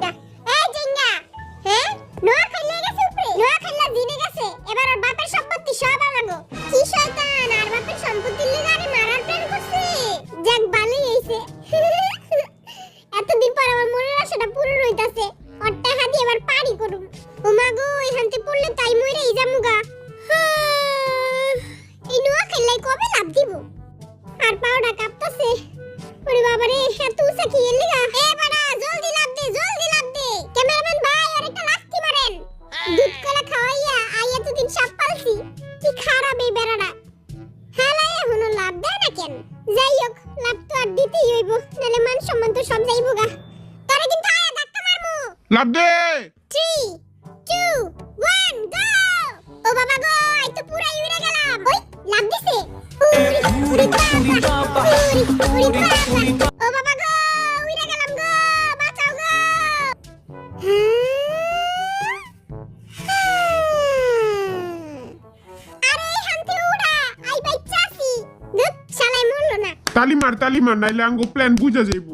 পারছি না। এই জিঙ্গা, হ্যাঁ নোয়া খাইলে গেছে উপরে, নোয়া খাইলা দিনে গেছে, এবার ওর বাপের সম্পত্তি সব আমাগো। কি শয়তান, আর বাপের সম্পত্তির লিগে আরে মারার প্ল্যান করছে। যাক ভালোই হইছে। এতদিন পর আমার মনের আশাটা পূরণ হইতাছে। ওর টাকা দিয়ে এবার পারি করুম। ও মা গো, এখানতে পড়লে তাই মরেই যামুগা। এই নোয়া খাইলাই কবে লাভ দিব? আর পাওটা কাঁপতাছে। ওরে বাবা রে, এত উঁচা কি এর লিগা? এ বাড়া, জলদি লাভ দে, জলদি লাভ দে। ক্যামেরাম্যান ভাই, আর একটা লাথি মারেন। দুধ কলা খাওয়াইয়া আই এতদিন সাপ পালছি। কি খারাপ এই বেড়াটা। হালাই এখনো লাভ দেয় না কেন? যাই হোক, লাভ তো আর দিতেই হইব, নাহলে মান সম্মান তো সব যাইব গা। তারে কিন্তু আয়া ধাক্কা মারমু। লাভ দে। 3 2 1 গো। ও বাবা গো, আই তো পুরাই উড়ে গেলাম। ওই লাভ দিছে। উড়ি বাবা, উড়ি বাবা। ও বাবা গো, উড়ে গেলাম গো, বাঁচাও গো। আরে হানতে উড়া, আই বাইচাছি। দুপ শালাই মরলো না। তালি মার নাইলে আঙ্গো প্ল্যান বুঝা যাইবো।